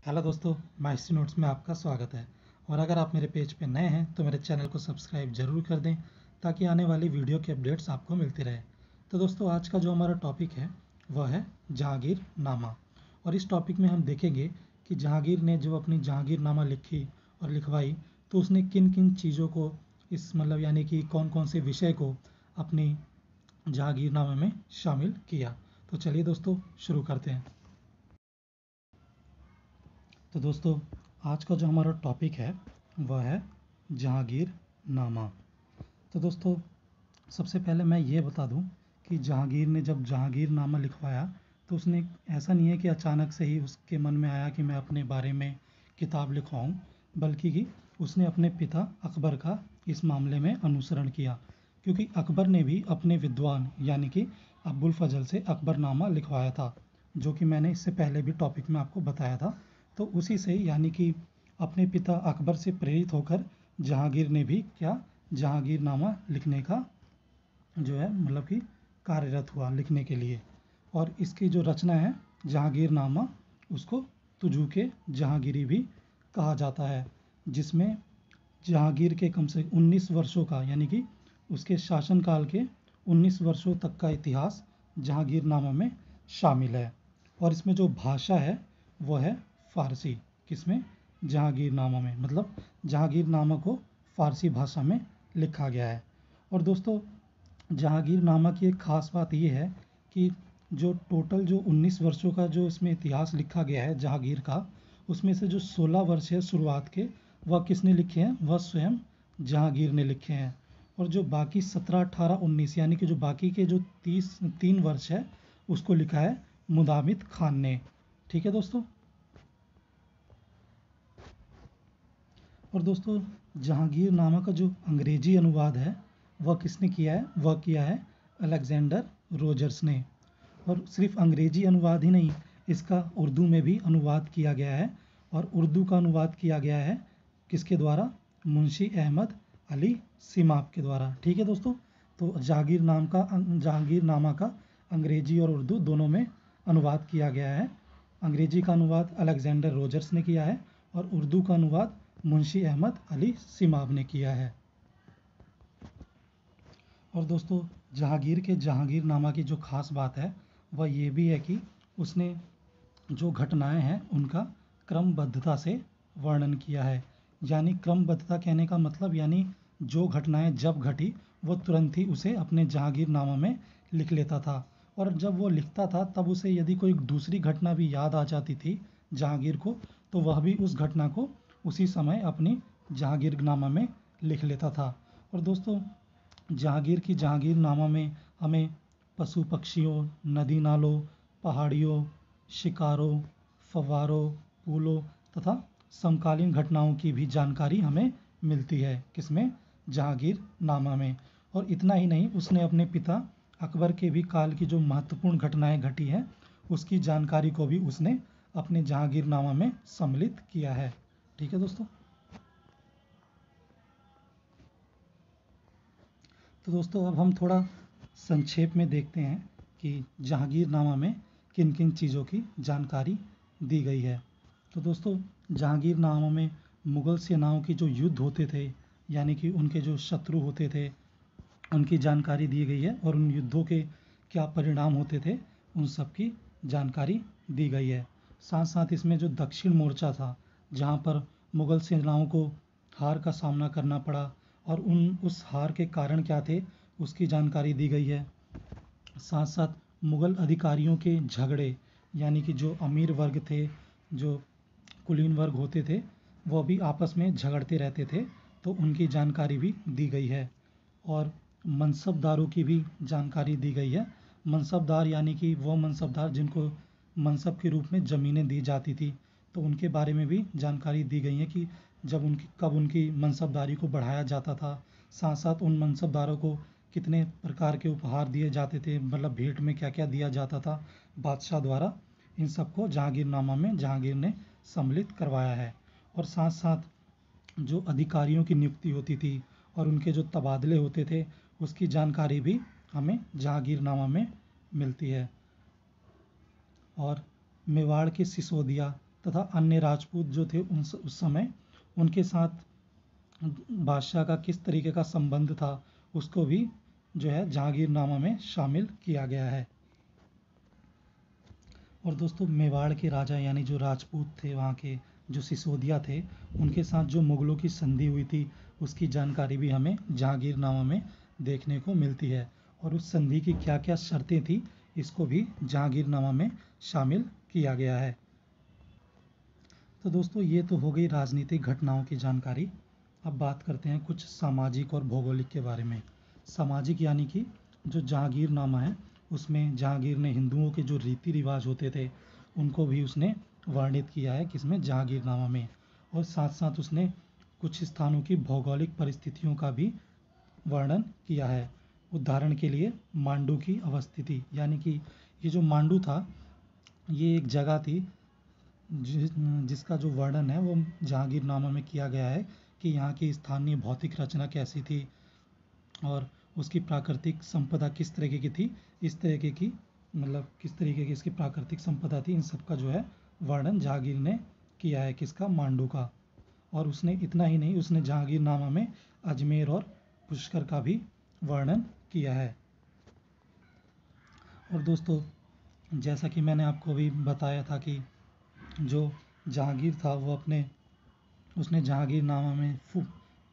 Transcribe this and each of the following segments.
Hello दोस्तों, माइस्ट्री notes में आपका स्वागत है। और अगर आप मेरे पेज पे नए हैं तो मेरे चैनल को सब्सक्राइब जरूर कर दें ताकि आने वाली वीडियो के अपडेट्स आपको मिलते रहे। तो दोस्तों, आज का जो हमारा टॉपिक है वह है जहांगीरनामा। और इस टॉपिक में हम देखेंगे कि जहांगीर ने जो अपनी जहांगीरनामा लिखी और लिखवाई तो उसने किन किन चीज़ों को इस यानी कि कौन कौन से विषय को अपनी जहांगीरनामे में शामिल किया। तो चलिए दोस्तों, शुरू करते हैं। तो दोस्तों, आज का जो हमारा टॉपिक है वह है जहांगीरनामा। तो दोस्तों, सबसे पहले मैं ये बता दूं कि जहांगीर ने जब जहांगीरनामा लिखवाया तो उसने ऐसा नहीं है कि अचानक से ही उसके मन में आया कि मैं अपने बारे में किताब लिखवाऊं, बल्कि कि उसने अपने पिता अकबर का इस मामले में अनुसरण किया, क्योंकि अकबर ने भी अपने विद्वान यानी कि अब्बुल फजल से अकबरनामा लिखवाया था, जो कि मैंने इससे पहले भी टॉपिक में आपको बताया था। तो उसी से यानी कि अपने पिता अकबर से प्रेरित होकर जहांगीर ने भी क्या जहांगीरनामा लिखने का जो है कि कार्यरत हुआ लिखने के लिए। और इसकी जो रचना है जहांगीरनामा, उसको तुजूके जहांगीरी भी कहा जाता है, जिसमें जहांगीर के कम से 19 वर्षों का यानी कि उसके शासनकाल के 19 वर्षों तक का इतिहास जहांगीरनामा में शामिल है। और इसमें जो भाषा है वह है फ़ारसी। किसमें? जहांगीरनामा में, जहांगीरनामा को फ़ारसी भाषा में लिखा गया है। और दोस्तों, जहांगीरनामा की एक ख़ास बात ये है कि जो टोटल जो 19 वर्षों का जो इसमें इतिहास लिखा गया है जहांगीर का, उसमें से जो 16 वर्ष है शुरुआत के, वह किसने लिखे हैं? वह स्वयं जहांगीर ने लिखे हैं। और जो बाकी 17, 18, 19 यानी कि जो बाकी के जो 3 वर्ष है, उसको लिखा है मुदामित खान ने। ठीक है दोस्तों। और दोस्तों, जहांगीरनामा का जो अंग्रेजी अनुवाद है वह किसने किया है? वह किया है अलेक्जेंडर रोजर्स ने। और सिर्फ अंग्रेजी अनुवाद ही नहीं, इसका उर्दू में भी अनुवाद किया गया है। और उर्दू का अनुवाद किया गया है किसके द्वारा? मुंशी अहमद अली सिमाब के द्वारा। ठीक है दोस्तों। तो जहांगीरनामा का अंग्रेजी और उर्दू दोनों में अनुवाद किया गया है। अंग्रेजी का अनुवाद अलेक्जेंडर रोजर्स ने किया है और उर्दू का अनुवाद मुंशी अहमद अली सिमाब ने किया है। और दोस्तों, जहांगीर के जहांगीरनामा की जो खास बात है वह ये भी है कि उसने जो घटनाएं हैं उनका क्रमबद्धता से वर्णन किया है। यानी क्रमबद्धता कहने का मतलब यानी जो घटनाएं जब घटी वो तुरंत ही उसे अपने जहांगीरनामा में लिख लेता था। और जब वो लिखता था तब उसे यदि कोई दूसरी घटना भी याद आ जाती थी जहांगीर को, तो वह भी उस घटना को उसी समय अपनी जहांगीरनामा में लिख लेता था। और दोस्तों, जहांगीर की जहांगीरनामा में हमें पशु पक्षियों, नदी नालों, पहाड़ियों, शिकारों, फव्वारों, पुलों तथा समकालीन घटनाओं की भी जानकारी हमें मिलती है। किसमें? जहांगीरनामा में। और इतना ही नहीं, उसने अपने पिता अकबर के भी काल की जो महत्वपूर्ण घटनाएं घटी हैं उसकी जानकारी को भी उसने अपने जहांगीरनामा में सम्मिलित किया है। ठीक है दोस्तों। तो दोस्तों, अब हम थोड़ा संक्षेप में देखते हैं कि जहांगीरनामा में किन किन चीज़ों की जानकारी दी गई है। तो दोस्तों, जहांगीरनामा में मुग़ल सेनाओं की जो युद्ध होते थे यानी कि उनके जो शत्रु होते थे उनकी जानकारी दी गई है। और उन युद्धों के क्या परिणाम होते थे उन सब की जानकारी दी गई है। साथ साथ इसमें जो दक्षिण मोर्चा था, जहाँ पर मुग़ल सेनाओं को हार का सामना करना पड़ा और उस हार के कारण क्या थे उसकी जानकारी दी गई है। साथ साथ मुग़ल अधिकारियों के झगड़े यानी कि जो अमीर वर्ग थे, जो कुलीन वर्ग होते थे, वह भी आपस में झगड़ते रहते थे, तो उनकी जानकारी भी दी गई है। और मनसबदारों की भी जानकारी दी गई है। मनसबदार यानी कि वो मनसबदार जिनको मनसब के रूप में ज़मीनें दी जाती थी, तो उनके बारे में भी जानकारी दी गई है कि कब उनकी मनसबदारी को बढ़ाया जाता था। साथ साथ उन मनसबदारों को कितने प्रकार के उपहार दिए जाते थे, भेंट में क्या क्या दिया जाता था बादशाह द्वारा। इन सबको जहांगीरनामा में जहांगीर ने सम्मिलित करवाया है। और साथ साथ जो अधिकारियों की नियुक्ति होती थी और उनके जो तबादले होते थे उसकी जानकारी भी हमें जहांगीरनामा में मिलती है। और मेवाड़ के सिसोदिया तथा अन्य राजपूत जो थे उस समय उनके साथ बादशाह का किस तरीके का संबंध था उसको भी जो है जहांगीरनामा में शामिल किया गया है। और दोस्तों मेवाड़ के राजा यानी जो राजपूत थे वहाँ के, जो सिसोदिया थे, उनके साथ जो मुगलों की संधि हुई थी उसकी जानकारी भी हमें जहांगीरनामा में देखने को मिलती है। और उस संधि की क्या क्या शर्तें थी इसको भी जहांगीरनामा में शामिल किया गया है। तो दोस्तों ये तो हो गई राजनीतिक घटनाओं की जानकारी। अब बात करते हैं कुछ सामाजिक और भौगोलिक के बारे में। सामाजिक यानी कि जो जहांगीरनामा है उसमें जहांगीर ने हिंदुओं के जो रीति रिवाज होते थे उनको भी उसने वर्णित किया है किसमें, जहांगीरनामा में। और साथ साथ उसने कुछ स्थानों की भौगोलिक परिस्थितियों का भी वर्णन किया है। उदाहरण के लिए मांडू की अवस्थिति, यानी कि ये जो मांडू था ये एक जगह थी जिसका जो वर्णन है वो जहांगीरनामा में किया गया है कि यहाँ की स्थानीय भौतिक रचना कैसी थी और उसकी प्राकृतिक संपदा किस तरीके की थी, इस तरीके की मतलब किस तरीके की इसकी प्राकृतिक संपदा थी, इन सब का जो है वर्णन जहांगीर ने किया है किसका, मांडू का। और उसने इतना ही नहीं, उसने जहांगीरनामा में अजमेर और पुष्कर का भी वर्णन किया है। और दोस्तों जैसा कि मैंने आपको अभी बताया था कि जो जहांगीर था वो उसने जहांगीरनामा में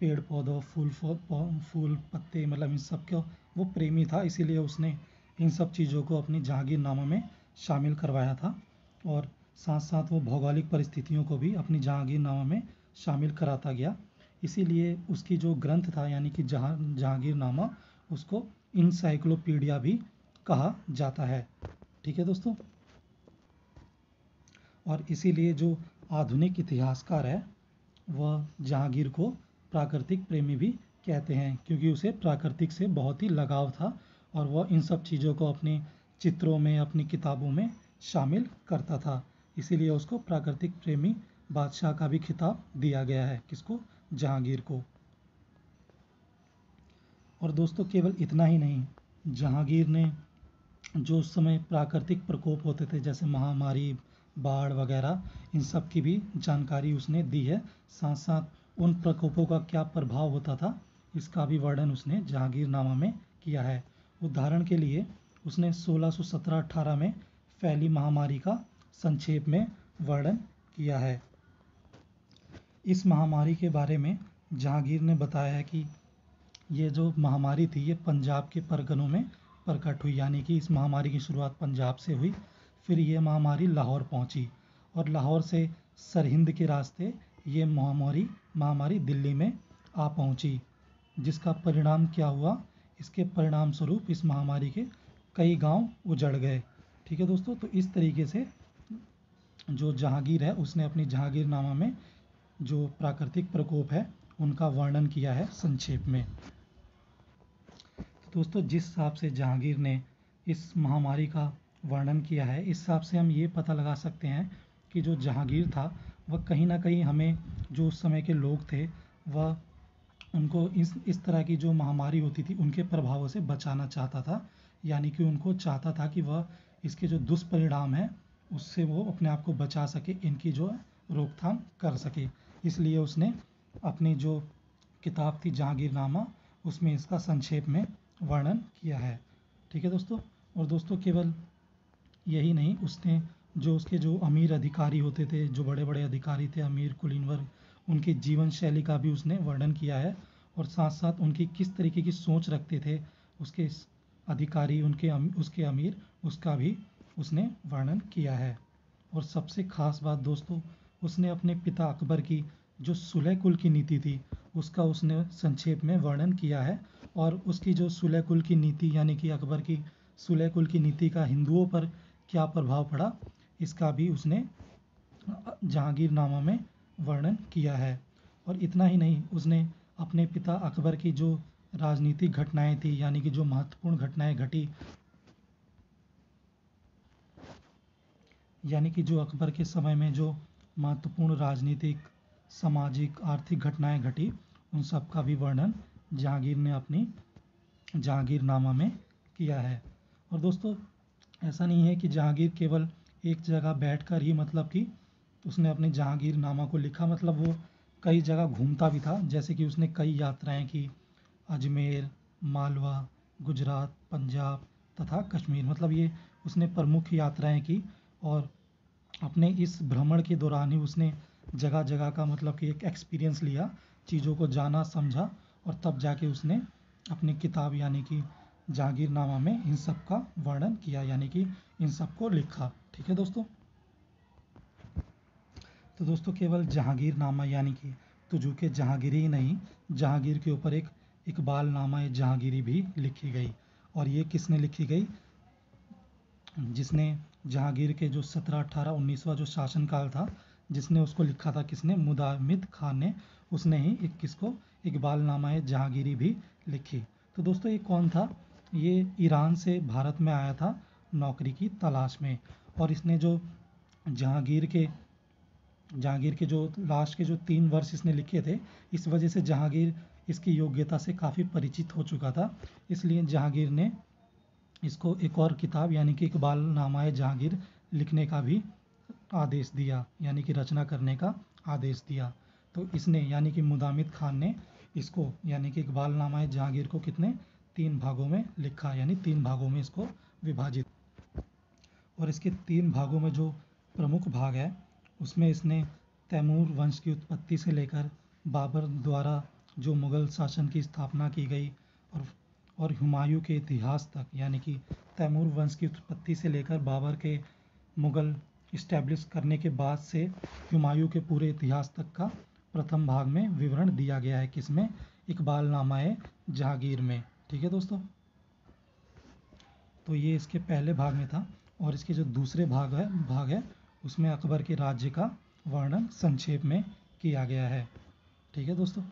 पेड़ पौधों फूल पत्ते मतलब इन सब का वो प्रेमी था, इसीलिए उसने इन सब चीज़ों को अपनी जहांगीरनामा में शामिल करवाया था। और साथ साथ वो भौगोलिक परिस्थितियों को भी अपनी जहांगीरनामा में शामिल कराता गया। इसीलिए उसकी जो ग्रंथ था यानी कि जहांगीरनामा, उसको इनसाइक्लोपीडिया भी कहा जाता है। ठीक है दोस्तों। और इसीलिए जो आधुनिक इतिहासकार है वह जहांगीर को प्राकृतिक प्रेमी भी कहते हैं, क्योंकि उसे प्राकृतिक से बहुत ही लगाव था और वह इन सब चीज़ों को अपने चित्रों में, अपनी किताबों में शामिल करता था। इसीलिए उसको प्राकृतिक प्रेमी बादशाह का भी खिताब दिया गया है, किसको, जहांगीर को। और दोस्तों केवल इतना ही नहीं, जहांगीर ने जो उस समय प्राकृतिक प्रकोप होते थे जैसे महामारी, बाढ़ वगैरह, इन सब की भी जानकारी उसने दी है। साथ साथ उन प्रकोपों का क्या प्रभाव होता था इसका भी वर्णन उसने जहांगीरनामा में किया है। उदाहरण के लिए उसने 1617-18 में फैली महामारी का संक्षेप में वर्णन किया है। इस महामारी के बारे में जहांगीर ने बताया है कि ये जो महामारी थी ये पंजाब के परगनों में प्रकट हुई, यानी कि इस महामारी की शुरुआत पंजाब से हुई, फिर ये महामारी लाहौर पहुंची और लाहौर से सरहिंद के रास्ते ये महामारी दिल्ली में आ पहुंची। जिसका परिणाम क्या हुआ, इसके परिणाम स्वरूप इस महामारी के कई गांव उजड़ गए। ठीक है दोस्तों। तो इस तरीके से जो जहांगीर है उसने अपनी जहांगीरनामा में जो प्राकृतिक प्रकोप है उनका वर्णन किया है संक्षेप में। दोस्तों जिस हिसाब से जहांगीर ने इस महामारी का वर्णन किया है, इस हिसाब से हम ये पता लगा सकते हैं कि जो जहांगीर था वह कहीं ना कहीं हमें, जो उस समय के लोग थे, वह उनको इस तरह की जो महामारी होती थी उनके प्रभावों से बचाना चाहता था। यानी कि उनको चाहता था कि वह इसके जो दुष्परिणाम है उससे वो अपने आप को बचा सके, इनकी जो रोकथाम कर सके। इसलिए उसने अपनी जो किताब थी जहांगीरनामा उसमें इसका संक्षेप में वर्णन किया है। ठीक है दोस्तों। और दोस्तों केवल यही नहीं, उसने जो उसके जो अमीर अधिकारी होते थे, जो बड़े बड़े अधिकारी थे, अमीर कुलीन वर्ग, उनकी जीवन शैली का भी उसने वर्णन किया है। और साथ साथ उनकी किस तरीके की सोच रखते थे उसके अधिकारी, उसके अमीर, उसका भी उसने वर्णन किया है। और सबसे खास बात दोस्तों, उसने अपने पिता अकबर की जो सुलह कुल की नीति थी उसका उसने संक्षेप में वर्णन किया है। और उसकी जो सुलह कुल की नीति यानी कि अकबर की सुलह कुल की नीति का हिंदुओं पर क्या प्रभाव पड़ा इसका भी उसने जहांगीरनामा में वर्णन किया है। और इतना ही नहीं, उसने अपने पिता अकबर की जो राजनीतिक घटनाएं थी यानी कि जो महत्वपूर्ण घटनाएं घटी, यानी कि जो अकबर के समय में जो महत्वपूर्ण राजनीतिक, सामाजिक, आर्थिक घटनाएं घटी, उन सब का भी वर्णन जहांगीर ने अपनी जहांगीरनामा में किया है। और दोस्तों ऐसा नहीं है कि जहांगीर केवल एक जगह बैठकर ही मतलब कि उसने अपने जहांगीरनामा को लिखा, मतलब वो कई जगह घूमता भी था, जैसे कि उसने कई यात्राएं की, अजमेर, मालवा, गुजरात, पंजाब तथा कश्मीर, मतलब ये उसने प्रमुख यात्राएं की। और अपने इस भ्रमण के दौरान ही उसने जगह जगह का मतलब कि एक एक्सपीरियंस लिया, चीज़ों को जाना समझा, और तब जाके उसने अपनी किताब यानी कि जहांगीरनामा में इन सब का वर्णन किया, यानी कि इन सब को लिखा। ठीक है दोस्तों। तो दोस्तों केवल जहांगीरनामा यानी कि तुझू के जहांगीरी ही नहीं, जहांगीर के ऊपर एक इकबाल नामा जहांगीरी भी लिखी गई। और ये किसने लिखी गई? जिसने जहांगीर के जो 17, 18, 19वां जो शासनकाल था, जिसने उसको लिखा था, किसने? मुदामिद खान ने। उसने ही एक किसको? इकबाल नामा जहांगीरी भी लिखी। तो दोस्तों ये कौन था? ये ईरान से भारत में आया था नौकरी की तलाश में। और इसने जो जहांगीर के जहांगीर के जो लास्ट के जो 3 वर्ष इसने लिखे थे, इस वजह से जहांगीर इसकी योग्यता से काफ़ी परिचित हो चुका था। इसलिए जहांगीर ने इसको एक और किताब यानी कि इकबाल नामाए जहांगीर लिखने का भी आदेश दिया, यानी कि रचना करने का आदेश दिया। तो इसने यानी कि मुदामिद खान ने इसको यानी कि इकबाल नामाए जहांगीर को कितने? 3 भागों में लिखा, यानी 3 भागों में इसको विभाजित। और इसके 3 भागों में जो प्रमुख भाग है, उसमें इसने तैमूर वंश की उत्पत्ति से लेकर बाबर द्वारा जो मुगल शासन की स्थापना की गई और हुमायूं के इतिहास तक, यानी कि तैमूर वंश की उत्पत्ति से लेकर बाबर के मुगल इस्टेब्लिश करने के बाद से हुमायूं के पूरे इतिहास तक का प्रथम भाग में विवरण दिया गया है। किसमें? इकबाल नामाए जहांगीर में। ठीक है दोस्तों। तो ये इसके पहले भाग में था। और इसके जो दूसरे भाग है उसमें अकबर के राज्य का वर्णन संक्षेप में किया गया है। ठीक है दोस्तों।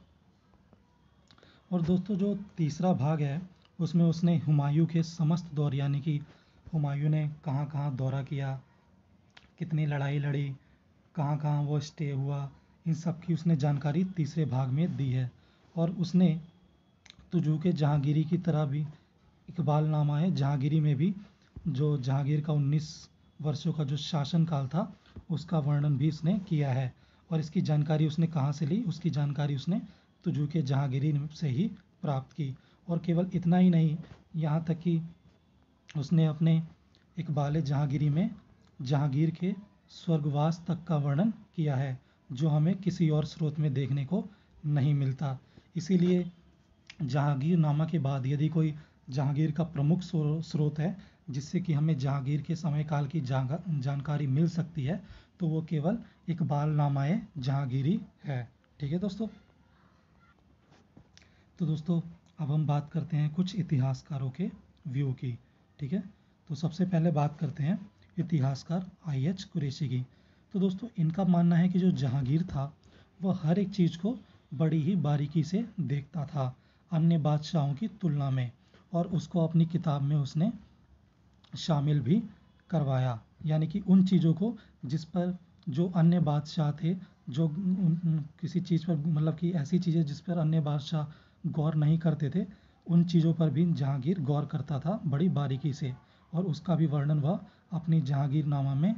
और दोस्तों जो तीसरा भाग है उसमें उसने हुमायूं के समस्त दौर, यानी कि हुमायूं ने कहाँ कहाँ दौरा किया, कितनी लड़ाई लड़ी, कहाँ कहाँ वो स्टे हुआ, इन सब की उसने जानकारी तीसरे भाग में दी है। और उसने तुझू के जहांगीरी की तरह भी इकबाल नामा है जहांगीरी में भी जो जहांगीर का 19 वर्षों का जो शासनकाल था, उसका वर्णन भी इसने किया है। और इसकी जानकारी उसने कहाँ से ली? उसकी जानकारी उसने तुझू के जहांगीरी से ही प्राप्त की। और केवल इतना ही नहीं, यहाँ तक कि उसने अपने इकबाल जहांगीरी में जहांगीर के स्वर्गवास तक का वर्णन किया है, जो हमें किसी और स्रोत में देखने को नहीं मिलता। इसीलिए जहांगीरनामा के बाद यदि कोई जहांगीर का प्रमुख स्रोत है जिससे कि हमें जहांगीर के समय काल की जानकारी मिल सकती है, तो वो केवल इकबाल नामाए जहांगीरी है। ठीक है दोस्तों। तो दोस्तों अब हम बात करते हैं कुछ इतिहासकारों के व्यू की। ठीक है। तो सबसे पहले बात करते हैं इतिहासकार IH कुरैशी की। तो दोस्तों इनका मानना है कि जो जहांगीर था वह हर एक चीज़ को बड़ी ही बारीकी से देखता था अन्य बादशाहों की तुलना में, और उसको अपनी किताब में उसने शामिल भी करवाया। यानी कि उन चीज़ों को जिस पर जो अन्य बादशाह थे, जो किसी चीज़ पर मतलब कि ऐसी चीज़ें जिस पर अन्य बादशाह गौर नहीं करते थे, उन चीज़ों पर भी जहांगीर गौर करता था बड़ी बारीकी से, और उसका भी वर्णन वह अपनी जहांगीरनामा में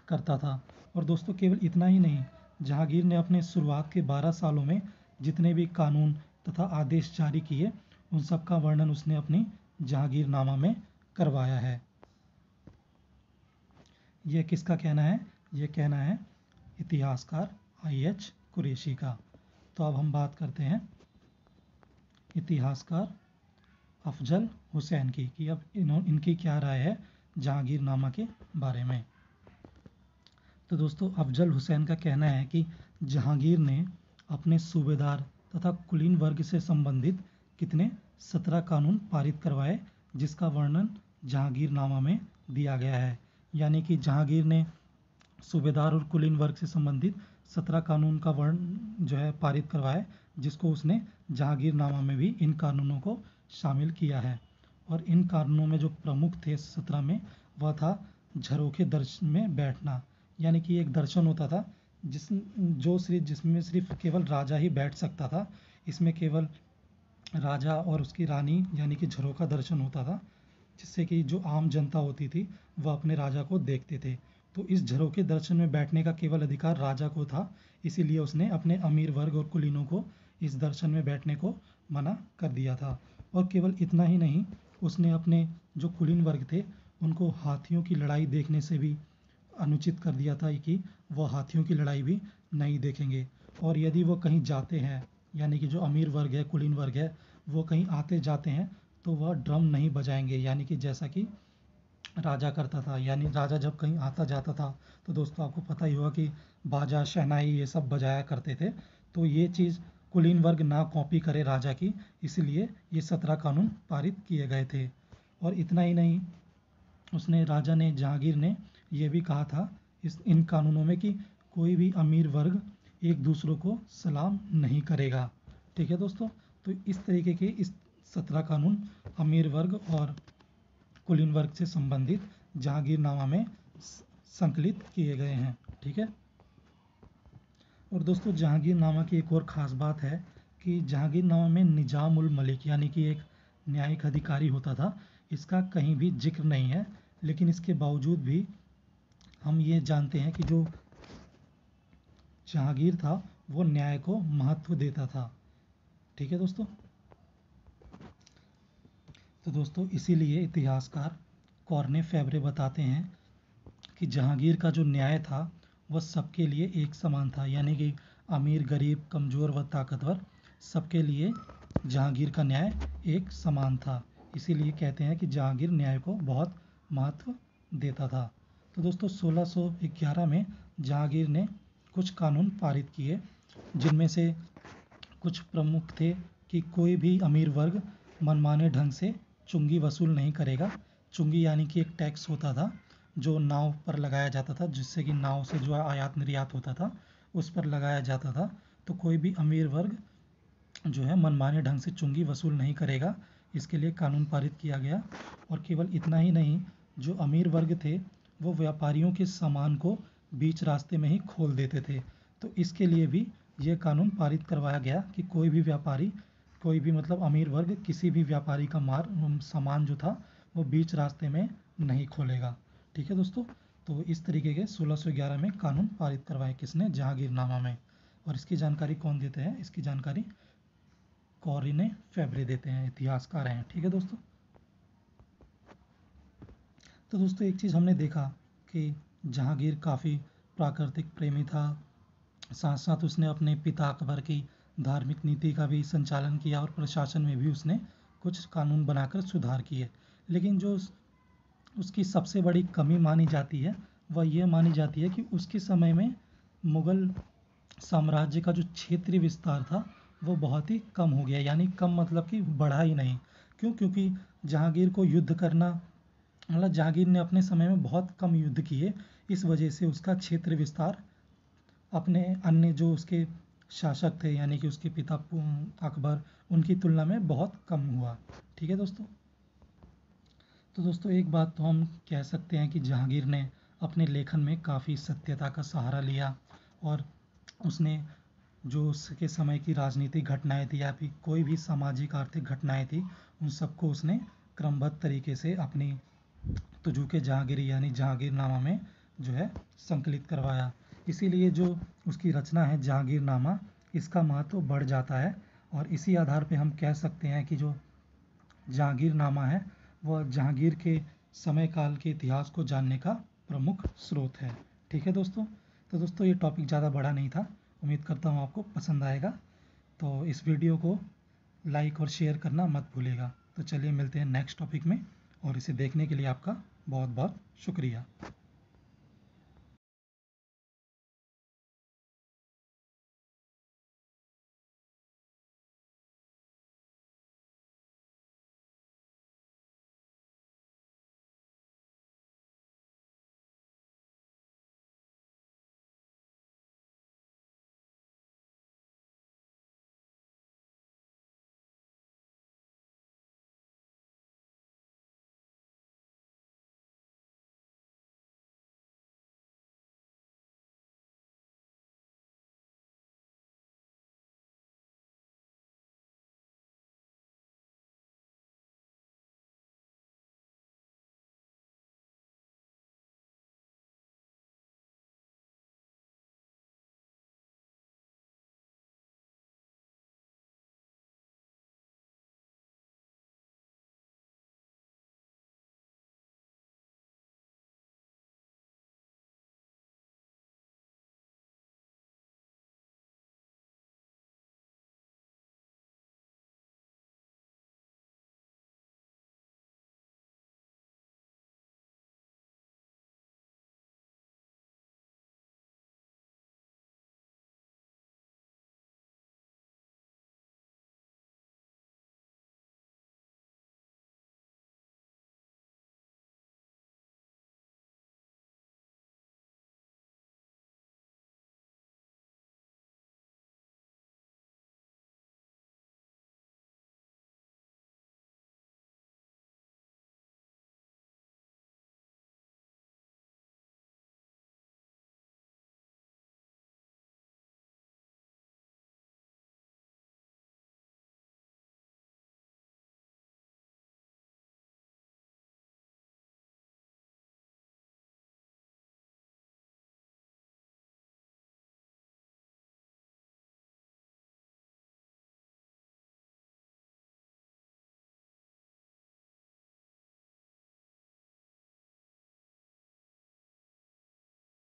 करता था। और दोस्तों केवल इतना ही नहीं, जहांगीर ने अपने शुरुआत के 12 सालों में जितने भी कानून तथा आदेश जारी किए, उन सब का वर्णन उसने अपनी जहांगीरनामा में करवाया है। यह किसका कहना है? यह कहना है इतिहासकार IH कुरैशी का। तो अब हम बात करते हैं इतिहासकार अफजल हुसैन की कि अब इनकी क्या राय है जहांगीरनामा के बारे में। तो दोस्तों अफजल हुसैन का कहना है कि जहांगीर ने अपने सूबेदार तथा कुलीन वर्ग से संबंधित कितने 17 कानून पारित करवाए, जिसका वर्णन जहांगीरनामा में दिया गया है। यानी कि जहांगीर ने सूबेदार और कुलीन वर्ग से संबंधित 17 कानून का वर्ण जो है पारित करवाया, जिसको उसने जहांगीरनामा में भी इन कानूनों को शामिल किया है। और इन कानूनों में जो प्रमुख थे 17 में, वह था झरोखे दर्शन में बैठना। यानी कि एक दर्शन होता था जिसमें सिर्फ केवल राजा ही बैठ सकता था। इसमें केवल राजा और उसकी रानी यानी कि झरोखा दर्शन होता था, जिससे कि जो आम जनता होती थी वह अपने राजा को देखते थे। तो इस झरोखे दर्शन में बैठने का केवल अधिकार राजा को था, इसीलिए उसने अपने अमीर वर्ग और कुलीनों को इस दर्शन में बैठने को मना कर दिया था। और केवल इतना ही नहीं, उसने अपने जो कुलीन वर्ग थे उनको हाथियों की लड़ाई देखने से भी अनुचित कर दिया था कि वह हाथियों की लड़ाई भी नहीं देखेंगे। और यदि वो कहीं जाते हैं, यानी कि जो अमीर वर्ग है, कुलीन वर्ग है, वो कहीं आते जाते हैं तो वह ड्रम नहीं बजाएंगे, यानी कि जैसा कि राजा करता था। यानी राजा जब कहीं आता जाता था तो दोस्तों आपको पता ही होगा कि बाजा शहनाई ये सब बजाया करते थे। तो ये चीज़ कुलीन वर्ग ना कॉपी करे राजा की, इसलिए ये 17 कानून पारित किए गए थे। और इतना ही नहीं, उसने राजा ने जहांगीर ने यह भी कहा था इन कानूनों में कि कोई भी अमीर वर्ग एक दूसरों को सलाम नहीं करेगा। ठीक है दोस्तों, तो इस तरीके के इस 17 कानून अमीर वर्ग और कुलीन वर्ग से संबंधित जहांगीरनामा में संकलित किए गए हैं। ठीक है। और दोस्तों जहांगीरनामा की एक और ख़ास बात है कि जहांगीरनामा में निजाम उल मलिक यानी कि एक न्यायिक अधिकारी होता था, इसका कहीं भी जिक्र नहीं है। लेकिन इसके बावजूद भी हम ये जानते हैं कि जो जहांगीर था वो न्याय को महत्व देता था। ठीक है दोस्तों। तो दोस्तों इसीलिए इतिहासकार कॉर्ने फेब्रे बताते हैं कि जहांगीर का जो न्याय था वह सबके लिए एक समान था, यानी कि अमीर, गरीब, कमज़ोर व ताकतवर सबके लिए जहांगीर का न्याय एक समान था। इसीलिए कहते हैं कि जहांगीर न्याय को बहुत महत्व देता था। तो दोस्तों 1611 में जहांगीर ने कुछ कानून पारित किए, जिनमें से कुछ प्रमुख थे कि कोई भी अमीर वर्ग मनमाने ढंग से चुंगी वसूल नहीं करेगा। चुंगी यानी कि एक टैक्स होता था जो नाव पर लगाया जाता था, जिससे कि नाव से जो आयात निर्यात होता था उस पर लगाया जाता था। तो कोई भी अमीर वर्ग जो है मनमाने ढंग से चुंगी वसूल नहीं करेगा, इसके लिए कानून पारित किया गया। और केवल इतना ही नहीं, जो अमीर वर्ग थे वो व्यापारियों के सामान को बीच रास्ते में ही खोल देते थे। तो इसके लिए भी ये कानून पारित करवाया गया कि कोई भी व्यापारी, कोई भी मतलब अमीर वर्ग किसी भी व्यापारी का सामान जो था वो बीच रास्ते में नहीं खोलेगा। ठीक है दोस्तों। तो इस तरीके के 1611 में कानून पारित करवाए किसने? जहांगीरनामा में। और इसकी जानकारी कौन देते हैं? इसकी जानकारी कॉर्ने फेब्रे देते हैं, इतिहासकार हैं। ठीक है दोस्तों। तो दोस्तों एक चीज़ हमने देखा कि जहांगीर काफ़ी प्राकृतिक प्रेमी था, साथ साथ उसने अपने पिता अकबर की धार्मिक नीति का भी संचालन किया और प्रशासन में भी उसने कुछ कानून बनाकर सुधार किए। लेकिन जो उसकी सबसे बड़ी कमी मानी जाती है वह यह मानी जाती है कि उसके समय में मुग़ल साम्राज्य का जो क्षेत्रीय विस्तार था वो बहुत ही कम हो गया, यानी कम मतलब कि बढ़ा ही नहीं। क्यों? क्योंकि जहांगीर को युद्ध करना, मतलब जहांगीर ने अपने समय में बहुत कम युद्ध किए, इस वजह से उसका क्षेत्र विस्तार अपने अन्य जो उसके शासक थे यानी कि उसके पिता अकबर, उनकी तुलना में बहुत कम हुआ। ठीक है दोस्तों। तो दोस्तों एक बात तो हम कह सकते हैं कि जहांगीर ने अपने लेखन में काफ़ी सत्यता का सहारा लिया, और उसने जो उसके समय की राजनीतिक घटनाएं थी या फिर कोई भी सामाजिक आर्थिक घटनाएं थी, उन सबको उसने क्रमबद्ध तरीके से अपनी तुजुके जहांगीरी यानी जहांगीरनामा में जो है संकलित करवाया। इसीलिए जो उसकी रचना है जहांगीरनामा, इसका महत्व बढ़ जाता है। और इसी आधार पे हम कह सकते हैं कि जो जहांगीरनामा है वह जहांगीर के समय काल के इतिहास को जानने का प्रमुख स्रोत है। ठीक है दोस्तों। तो दोस्तों ये टॉपिक ज़्यादा बड़ा नहीं था, उम्मीद करता हूँ आपको पसंद आएगा। तो इस वीडियो को लाइक और शेयर करना मत भूलिएगा। तो चलिए मिलते हैं नेक्स्ट टॉपिक में, और इसे देखने के लिए आपका बहुत बहुत शुक्रिया।